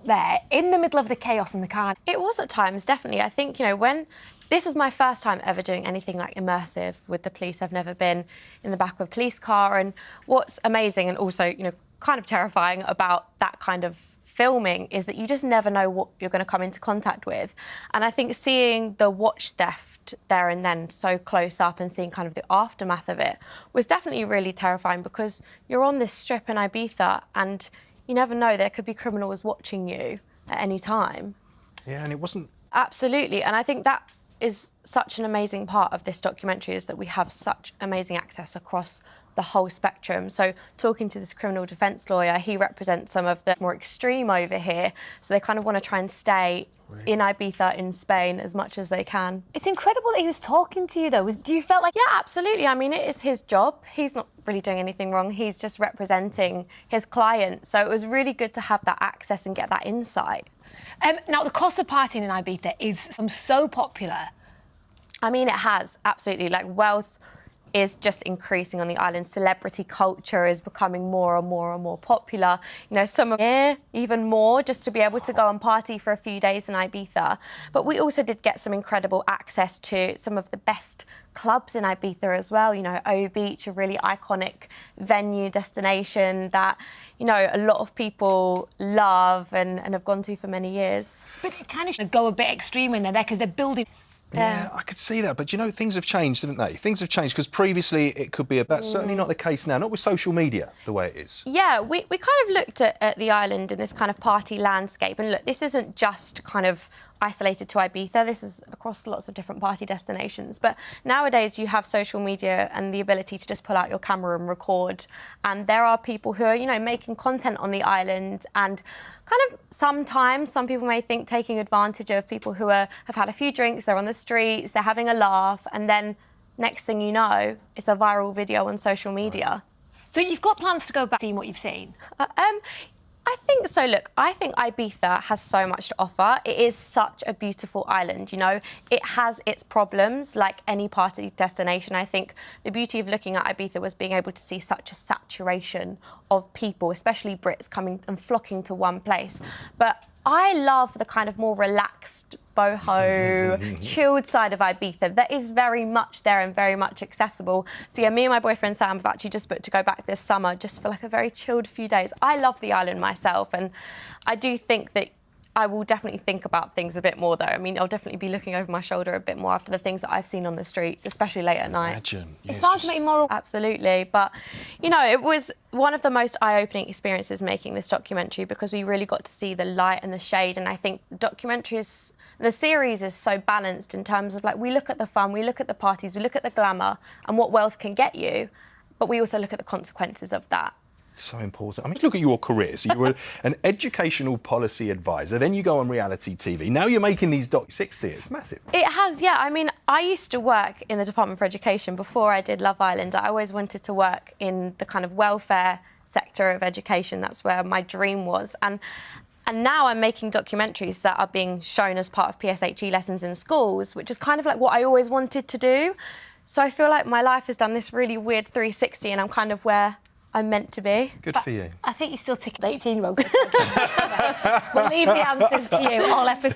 there in the middle of the chaos and the car. It was at times, definitely. I think, you know, when this was my first time ever doing anything like immersive with the police. I've never been in the back of a police car. And what's amazing and also, you know, kind of terrifying about that kind of filming is that you just never know what you're going to come into contact with. And I think seeing the watch theft there and then so close up and seeing kind of the aftermath of it was definitely really terrifying, because you're on this strip in Ibiza and you never know, there could be criminals watching you at any time. Yeah, and it wasn't... Absolutely, and I think that is such an amazing part of this documentary, is that we have such amazing access across the whole spectrum. So talking to this criminal defence lawyer, he represents some of the more extreme over here, so they kind of want to try and stay in Ibiza in Spain as much as they can. It's incredible that he was talking to you, though. Do you feel like... Yeah, absolutely. I mean, it is his job. He's not really doing anything wrong. He's just representing his client. So it was really good to have that access and get that insight. Now, the cost of partying in Ibiza is so popular. I mean, it has, absolutely. Like, wealth is just increasing on the island. Celebrity culture is becoming more and more and more popular. You know, some of here, even more, just to be able to go and party for a few days in Ibiza. But we also did get some incredible access to some of the best clubs in Ibiza as well. You know, O Beach, a really iconic venue destination that, you know, a lot of people love and have gone to for many years. But it kind of go a bit extreme in there because they're building... Yeah, I could see that. But, you know, things have changed, haven't they? Things have changed, because previously it could be... That's certainly not the case now, not with social media, the way it is. Yeah, we kind of looked at the island in this kind of party landscape. And look, this isn't just kind of isolated to Ibiza. This is across lots of different party destinations. But nowadays you have social media and the ability to just pull out your camera and record. And there are people who are, you know, making content on the island, and kind of sometimes some people may think taking advantage of people who have had a few drinks, they're on the streets, they're having a laugh, and then next thing you know, it's a viral video on social media. So you've got plans to go back and see what you've seen? I think so. Look, I think Ibiza has so much to offer. It is such a beautiful island, you know. It has its problems, like any party destination. I think the beauty of looking at Ibiza was being able to see such a saturation of people, especially Brits, coming and flocking to one place. But I love the kind of more relaxed, boho, chilled side of Ibiza that is very much there and very much accessible. So yeah, me and my boyfriend Sam have actually just booked to go back this summer just for like a very chilled few days. I love the island myself, and I do think that I will definitely think about things a bit more, though. I mean, I'll definitely be looking over my shoulder a bit more after the things that I've seen on the streets, especially late at night. Imagine. It's far to make moral... Absolutely. But, you know, it was one of the most eye-opening experiences making this documentary, because we really got to see the light and the shade. And I think the series is so balanced in terms of, like, we look at the fun, we look at the parties, we look at the glamour and what wealth can get you, but we also look at the consequences of that. So important. I mean, look at your career. So you were an educational policy advisor, then you go on reality TV. Now you're making these 60. It's massive. It has, yeah. I mean, I used to work in the Department for Education before I did Love Island. I always wanted to work in the kind of welfare sector of education. That's where my dream was. And now I'm making documentaries that are being shown as part of PSHE lessons in schools, which is kind of like what I always wanted to do. So I feel like my life has done this really weird 360, and I'm kind of where I'm meant to be. Good for you. I think you still tick the 18-year-old. We'll leave the answers to you all episode.